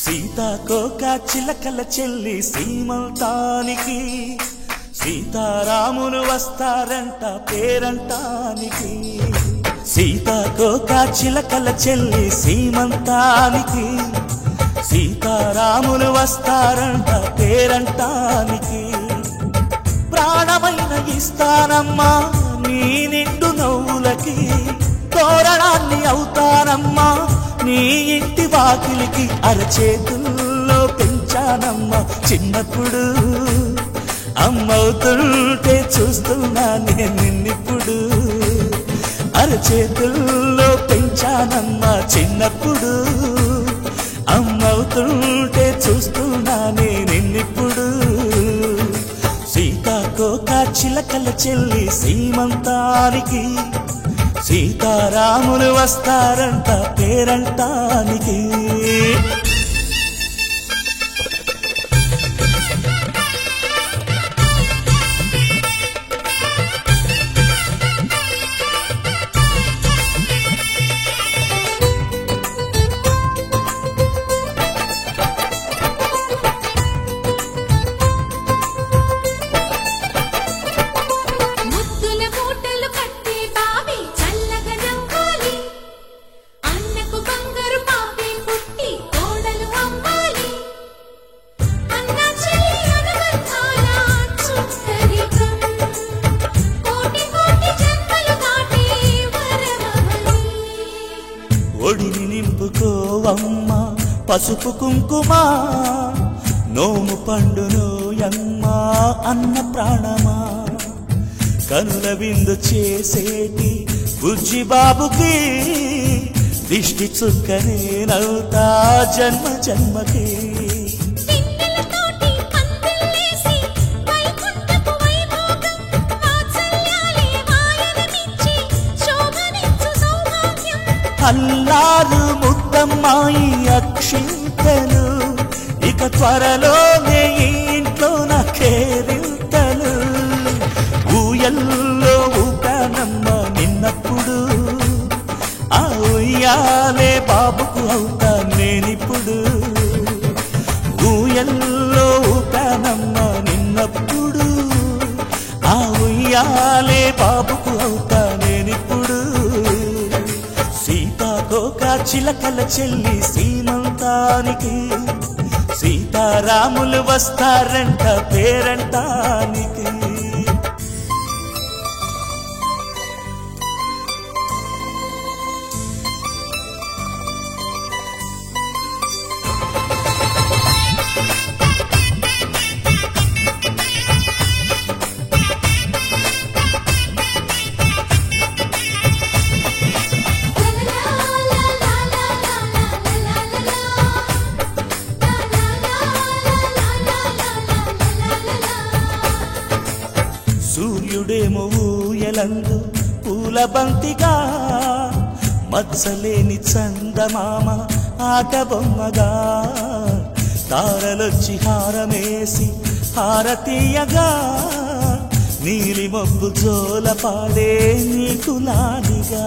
సీతాకోక చిలకల చెల్లి సీమంతానికి సీతారాములు వస్తారంట పేరంటానికి. సీతాకోక చిలకల చెల్లి సీమంతానికి సీతారాములు వస్తారంట పేరంటానికి. ప్రాణమైన ఇస్తానమ్మా నీ నిండు నవ్వులకి, తోరణాన్ని అవుతానమ్మా నీ ఇంటి వాకిలికి. అరచేతుల్లో పెంచానమ్మా చిన్నప్పుడు, అమ్మవుతుంటే చూస్తున్నా నేను నిన్నిప్పుడు. అరచేతుల్లో పెంచానమ్మా చిన్నప్పుడు, అమ్మవుతుంటే చూస్తున్నా నేను నిన్నిప్పుడు. సీతాకోక చిలకల చెల్లి సీమంతానికి సీతారాములు వస్తారంట పేరంటానికి. ఒడిని నింపుకోవమ్మ పసుపు కుంకుమ, నోము పండునోయమ్మా అన్న ప్రాణమా. కనుల విందు చేసేటి బుజ్జి బాబుకి దిష్టి చుక్కనేనవుతా జన్మ జన్మకి. అల్లారు ముద్దమ్మాయి అక్షింతలు, ఇక త్వరలోనే ఇంట్లో నా కేరింతలు. ఊయల్లో ఊపానమ్మ నిన్నప్పుడు, ఆ ఉయ్యాలే బాబుకు అవుతా నేనిప్పుడు. ఊయల్లో ఊపానమ్మ నిన్నప్పుడు, ఆ ఉయ్యాలే బాబుకు అవుతా నేనిప్పుడు. సీతాకోక చిలకల చెల్లి సీమంతానికి సీతారాములు వస్తారంట పేరంటానికి. సూర్యుడేమో ఊయలందు పూల బంతిగా, మత్సలేని చందమామ ఆట బొమ్మగా. తారలొచ్చి హారమేసి హారతీయగా, నీలి మబ్బు జోల పాడే నీకులానిగా.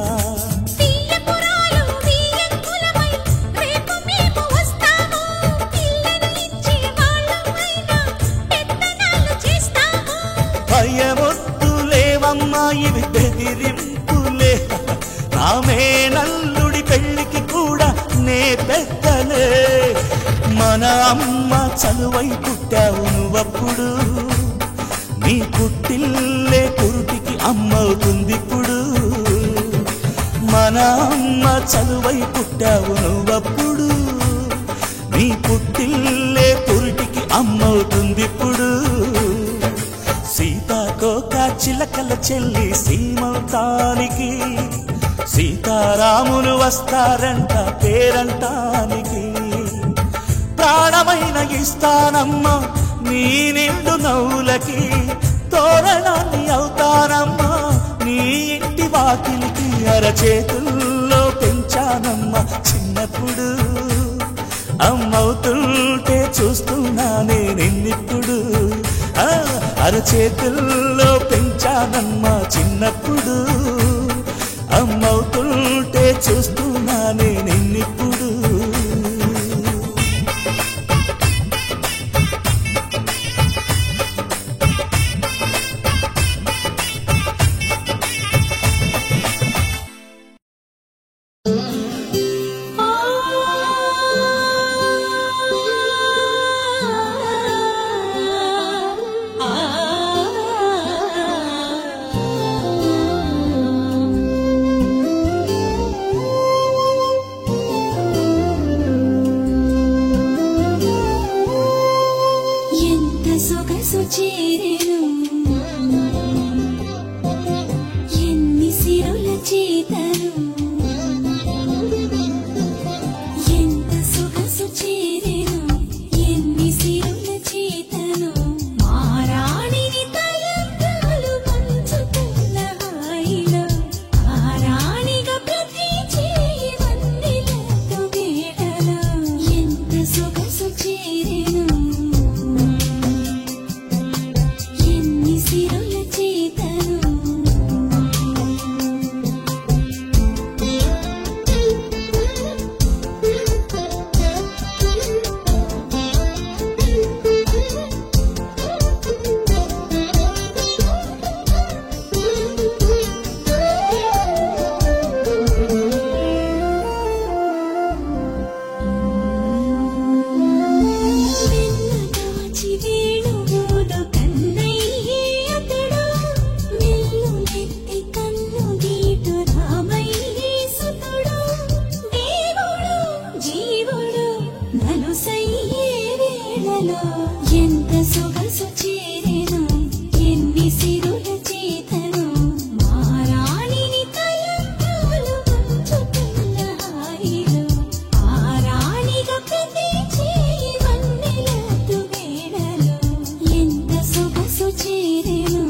భయమొద్దులేవమ్మా ఇవి బెదిరింపులే, నామే నల్లుడి పెళ్లికి కూడా నే పెద్దలే. మన అమ్మ చలువై పుట్టావు నువ్వప్పుడు, నీ పుట్టిల్లే పురుటికి అమ్మవుతుందిప్పుడు. మన అమ్మ చలువై పుట్టావు నువ్వప్పుడు, నీ పుట్టిల్లే పురుటికి అమ్మవుతుందిప్పుడు. సీతాకోక చిలకల చెల్లి సీమంతానికి సీతారాములు వస్తారంట పేరంటానికి. ప్రాణమైన ఇస్తానమ్మా నీ నిండు నవ్వులకి, తోరణాన్ని అవుతానమ్మా నీ ఇంటి వాకిలికి. అరచేతుల్లో పెంచానమ్మా చిన్నప్పుడు, అమ్మవుతుంటే చూస్తున్నా నేనిప్పుడు. అరచేతుల్లో పెంచానమ్మా చిన్నప్పుడు, అమ్మవుతుంటే చూస్తున్నా నేనిప్పుడు. సొగసు చేరెను ఎన్ని సిరుల చేతను ఎంత సొగసు చేరెను ఎన్ని సిరుల చేతను మారాణిని తలంబ్రాలు పంచుతున్న హాయిలో ఆరాణిగా ప్రతి చేయి వన్నెలతో వేడలో ఎంత సొగసు చేరెను ఎన్ని సిరుల చేతను ఎంత సొగసు చేరెను ఎన్ని సిరుల చేతను మారాణిని తలంబ్రాలు పంచుతున్న హాయిలో ఆరాణిగా ప్రతి చేయి వన్నెలతో వేడలో ఎంత సొగసు చేరెను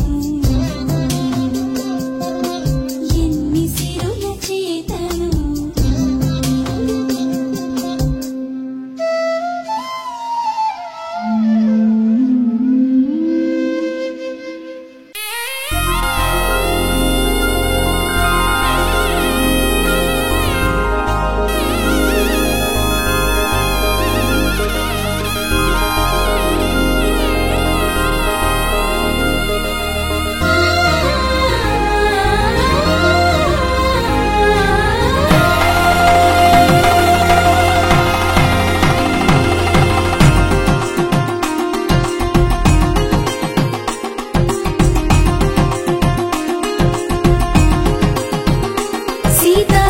ఎన్ని సిరుల చేతను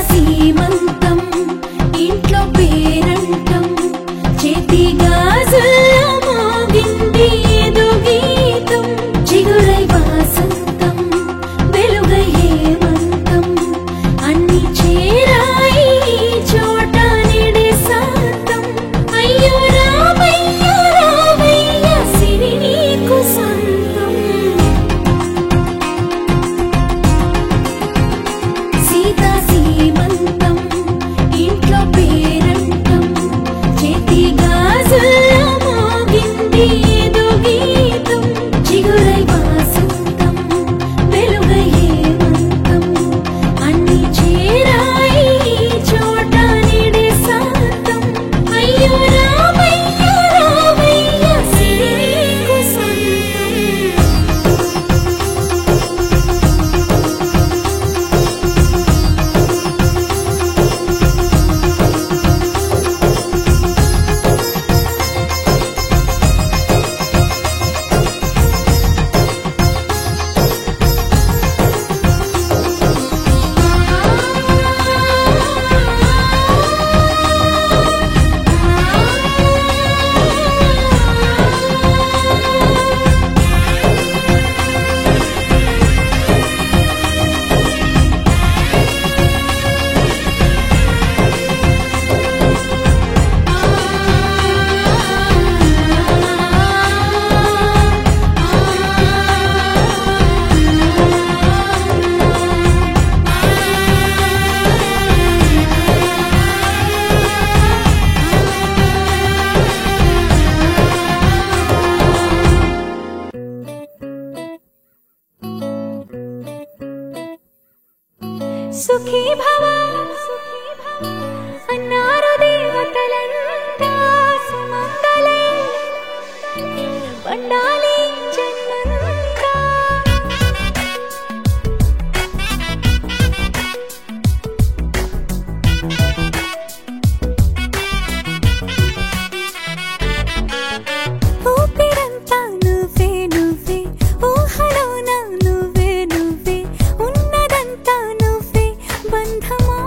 సీమంతం ఇంట్లో పేరంటం చేతి గాజుల్లో మోగింది ఏదో గీతం చిగురై వాసంతం వెలుగై హేమంతం అన్ని చేరాయి చోట నిడే శాంతం అయ్యో రామయ్య రామయ్య సిరి నీకు సంతం సీమంతం ఇంట్లో పేరంటం చేతి గాజుల్లో మోగింది ఏదో గీతం చిగురై వాసంతం వెలుగై హేమంతం అన్ని చేరాయి చోట నిడే శాంతం అయ్యో రామయ్య రామయ్య సిరి నీకు సంతం సుఖీ భవ అన్నారు దేవతలంతా సుమంగళే పండాలి జన్మంతా ఊపిరంతా నువ్వే నువ్వే ఊహలోన నువ్వే నువ్వే ఉన్నదంతా నువ్వే బంధమా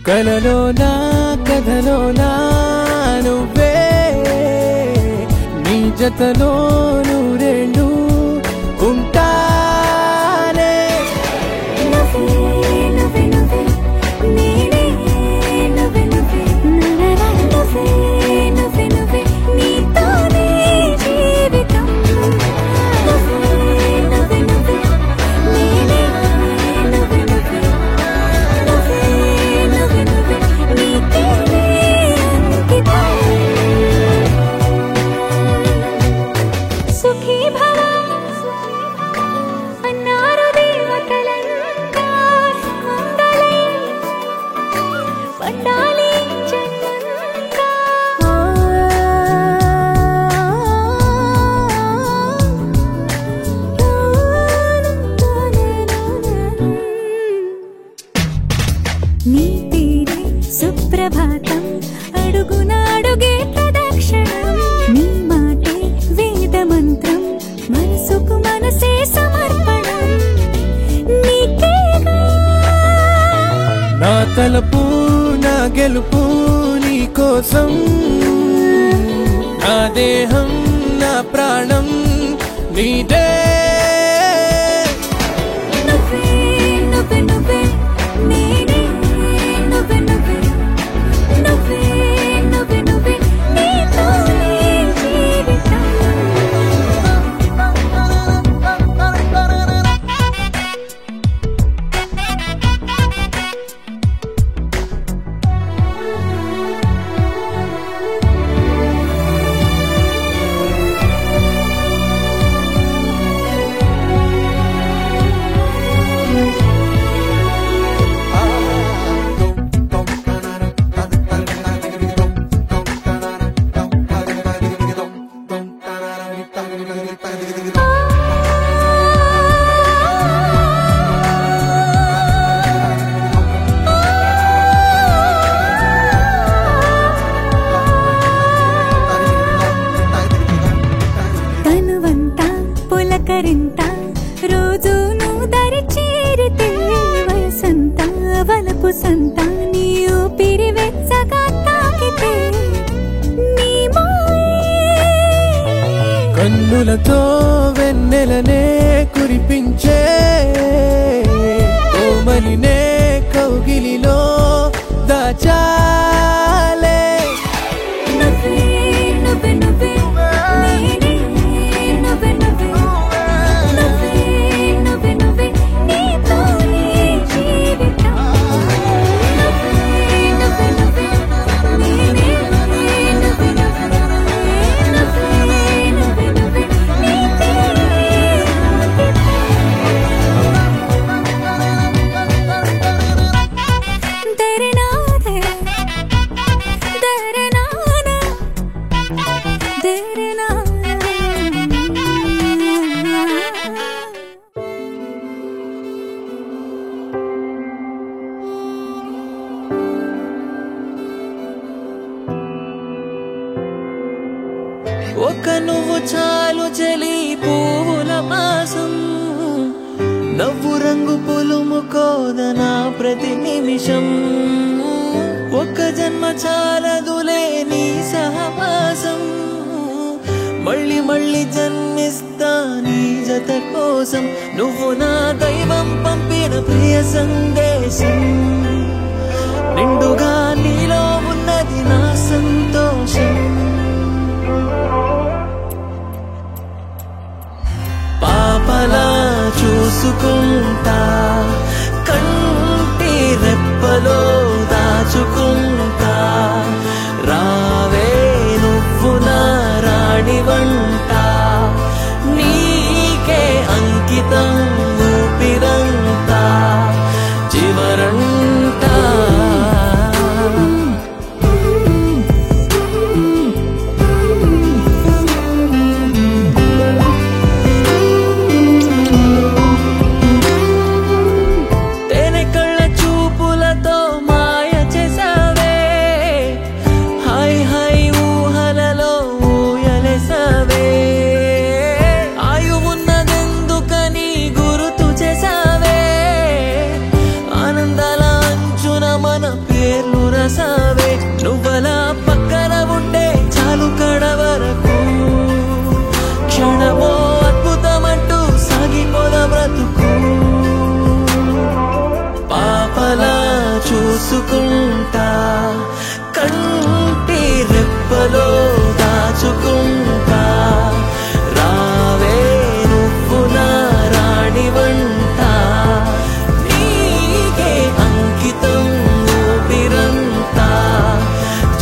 కలలోనా కథలోనా నువ్వే నీ జతలో నూరేళ్ళు ఉంటానే నువ్వే నువ్వే నువ్వే నేనే నువ్వే నువ్వే నువ్వే నువ్వే నువ్వే నీతోనే జీవితం నువ్వే నువ్వే నువ్వే నేనే నువ్వే నువ్వే నువ్వే నువ్వే నువ్వే నీకేనే అంకితం సుఖీ భవ అన్నారు దేవతలంతా సుమంగళై పండాలి జన్మంతా నీ తీరే సుప్రభాతం అడుగున అడుగే ప్రదక్షిణం నీ మాటే వేద మంత్రం మనసుకు మనసే సమర్పణం నీకేగా నా తలపు నా గెలుపు నీ కోసం నా దేహం నా ప్రాణం నీదే నువ్వే నువ్వే నువ్వే నేనే నువ్వే నువ్వే నువ్వే నువ్వే నువ్వే నీతోనే జీవితం తనువంతా పులకరింత రోజు నువ్వు దరి చేరితే వయసంతా వలపు సంత నీ ఊపిరి వెచ్చగా తాకితే నీ మాయే కన్నులతో వెన్నెలనే కురిపించే కోమలినే కౌగిలిలో దాచాలే నువ్వే నువ్వే నువ్వే నేనే నువ్వే నువ్వే నువ్వే నువ్వే నువ్వే నీతోనే జీవితం నువ్వే నువ్వే నువ్వే నేనే నువ్వే నువ్వే నువ్వే నువ్వే నువ్వే నీతోనే అంకితం తెరే నాదే తెరే నానా తెరే నానా ఒక నువ్వు చాలు చలి పువ్వుల మాసం నవ్వు రంగు పులుముకోదనా ప్రతి నిమిషం ఒక జన్మ చాలదులే నీ సహవాసం మళ్ళీ మళ్ళీ జన్మిస్తా నీ జత కోసం నువ్వు నా దైవం పంపిన ప్రియ సందేశం నిండుగా నీలో ఉన్నది నా సంతోషం పాపలా చూసుకుంటా కంటి రెప్పలో దాచుకుంటా రావే నువ్వు నా రాణి వంట నీకే అంకితం ఊపిరంతా చివరంతా చూసుకుంటా కంటి రెప్పలో దాచుకుంటా రావే నువ్వు నా రాణి వంట నీకే అంకితం ఊపిరంతా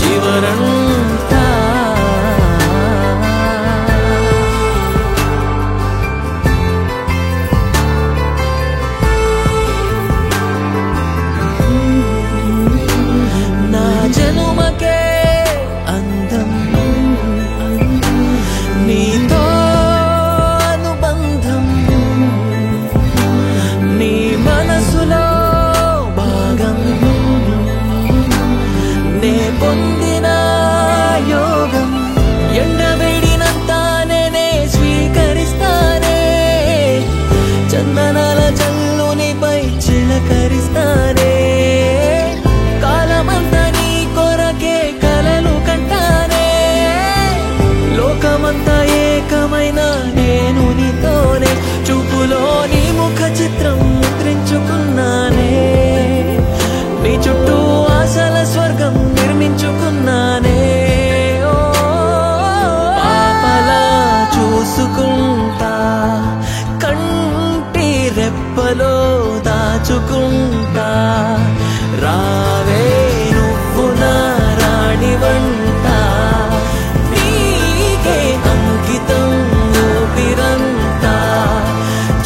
జీవనంతా నా జనుమకే అందం నీతో అనుబంధం నీ మనసులో భాగం నే పొందిన యోగం ఎండవేడినంతా నేనే స్వీకరిస్తానే చందనాల జల్లునిపై చిలకరిస్తానే కాలమంతా నీ కొరకే కలలు కంటానే లోకమంతా ఏకమైన నేను నీతోనే చూపులో నీ ముఖ చిత్రం ముద్రించుకున్నానే నీ చుట్టూ ఆశల స్వర్గం నిర్మించుకున్నానే ఓ పాపలా చూసుకుంటా కంటి రెప్పలో దాచుకుంటా రావే నువ్వు నా రాణి వంట నీకే అంకితం ఊపిరంతా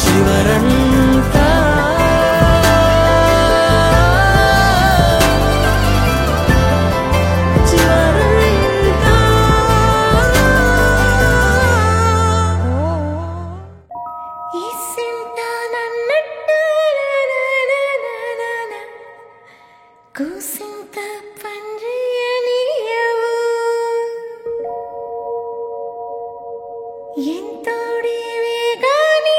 చివరంతా కూసింత పండ్రియనియవు ఎంతోడివే గాని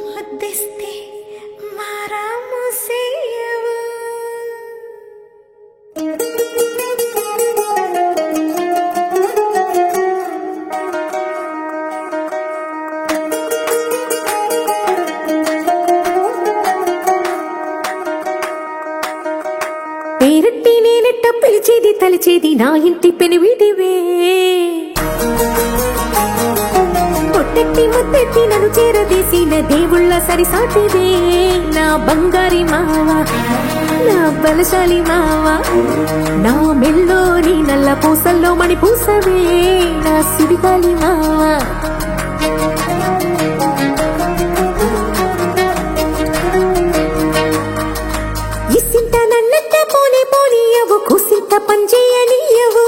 ముద్దిస్తే మారాము సేయవు పేరట్టి నేనెట్ట పిలిచేది తలిచేది నా ఇంటి పెనివిటివే పొట్టెట్టి ముద్దెట్టి నన్ను చేరదీసిన దేవుళ్ళ సరిసాటివే నా బంగారి మావ నా బలశాలి మావ నా మెల్లోని నల్ల పూసల్లో మణి పూసవే నా సుడిగాలి మావ ఇసింత నన్నట్ట పోనే పోనీయవు కూసింత పంచేయనీయవు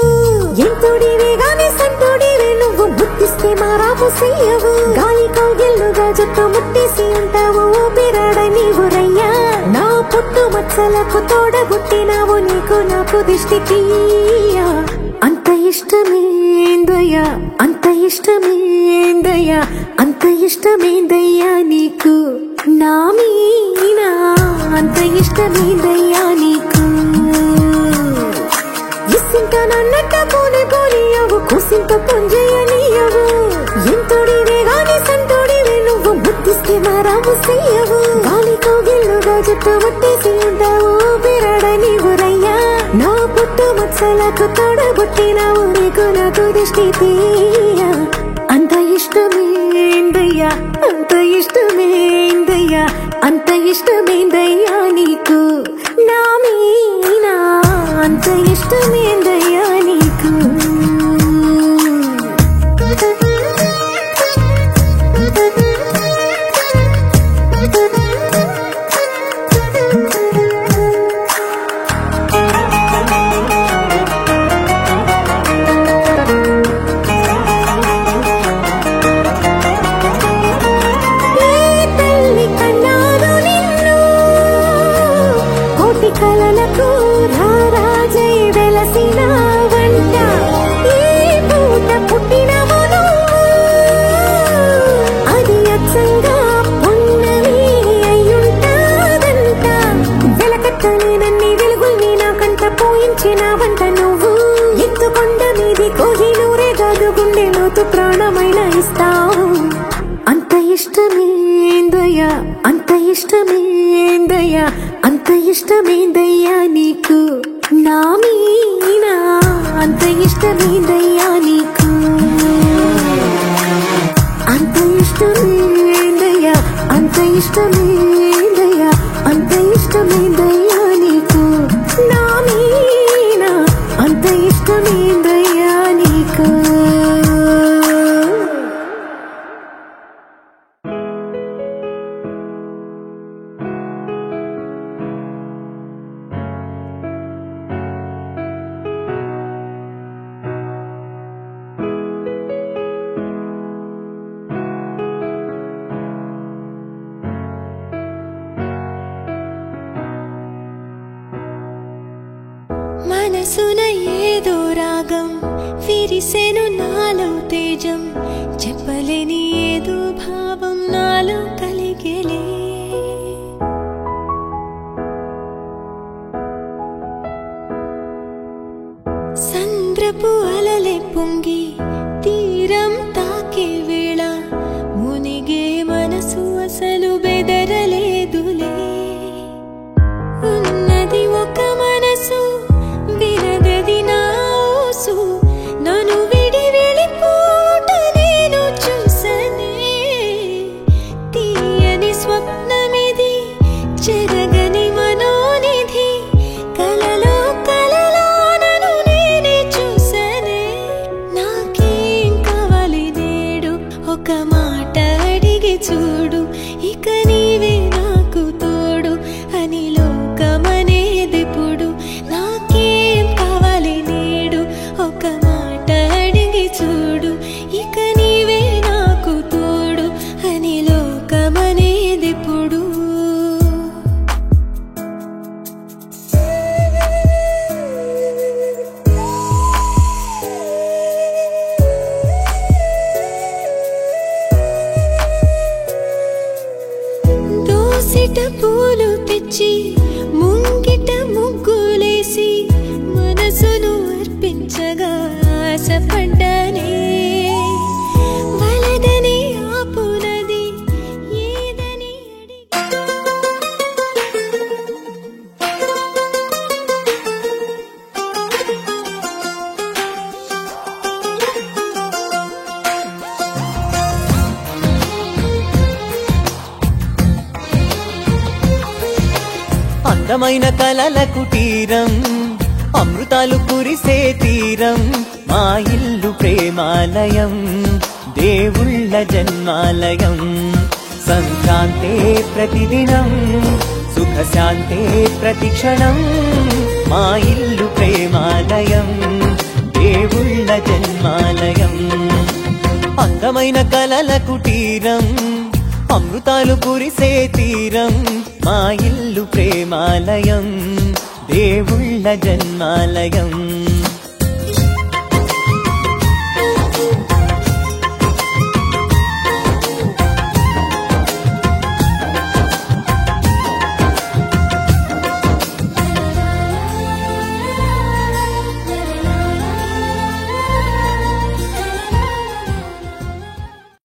ఎంతోడివే గాని సంతోడివే నువ్వు ముద్దిస్తే మారాము చెయ్యవు గాలి కౌగిల్లుగా జుట్టు ముట్టేసి ఉంటావు ఊపిరాడ నీవు రయ్యా నా పుట్టు మచ్చలకు తోడబుట్టినావు నీకు నాకు దిష్టి తీయా అంత ఇష్టమేందయ్యా అంత ఇష్టమేందయ్యా అంత ఇష్టమేందయ్యా నీకు నా మీనా అంత ఇష్టమేందయ్యా నీకు ఇసింత నన్నట్ట పోనే పోనీయవు కూసింత పొంజేయనీయవు ఎంతోడివే గాని సంతోడివే నువ్వు ముద్దిస్తే మారాము చెయ్యవు గాలి కౌగిల్లుగా జుట్టు ముట్టేసి ఉంటావు ఊపిరాడ నీవు రయ్యా నా పుట్టు మచ్చలకు తోడబుట్టినావు నీకు నాకు దిష్టి తీయా అంత ఇష్టమేందయ్యా అంత ఇష్టమేందయ్యా అంత ఇష్టమేందయ్యా నీకు నా మీనా అంత ఇష్టమేందయ్యా నీకు కలలకు రారాజై వెలసిన వంట ఈ పూట పుట్టినవు అది అచ్చంగా పొన్నవి అయ్యుంటాదంట వెలకట్టని నన్ని వెలుగుల్ని నాకంట పోయించిన వంట నువ్వు ఎత్తుకొండ మీది కోహినూరే కాదు గుండె లోతు ప్రాణమైన ఇస్తావు అంత ఇష్టమేందయ్యా అంత ఇష్టమేందయ్యా అంత ఇష్టమేందయ్యా నీకు నా మీద అంత ఇష్టమేందయ్యా నీకు మనసున ఏదో రాగం విరిసెను నాలో తేజం చెప్పలేని ఏదో భావం నాలో కలిగేలే సంద్రపు అలలే పొంగి తీరం తాకే వేళ మునిగే మనసు అసలు బెదరలేదులే ఉన్నది ఒక మనసు వినదది నా ఊసు నన్ను విడి వెళ్ళిపోట నేను చూసనే తీయని స్వప్నమిది చెరగని మనోనిధి కలలో నన్ను నేనే చూసనే నాకేం కావాలి నేడు ఒక మాట అడిగి చూడు ఇక నీవే నాకు తోడు అని లోకమనేదిప్పుడు నాకేం కావాలి నేడు ఒక మాట అడిగి చూడు ఇక నీవే నాకు తోడు అని లోకమనేదిప్పుడు దోసిట పూలు తెచ్చి ముంగిట ముగ్గులేసి మనసును అర్పించగా ఆశపడ్డానే వలదని ఆపునది ఏదని అందమైన కలల కుటీరం అమృతాలు కురిసే తీరం మా ఇల్లు ప్రేమాలయం దేవుళ్ళ జన్మాలయం సంక్రాంతే ప్రతిదినం సుఖశాంతే ప్రతిక్షణం మా ఇల్లు ప్రేమాలయం దేవుళ్ళ జన్మాలయం అందమైన కలల కుటీరం అమృతాలు కురిసే తీరం మా ఇల్లు ప్రేమాలయం దేవుళ్ళ జన్మాలయం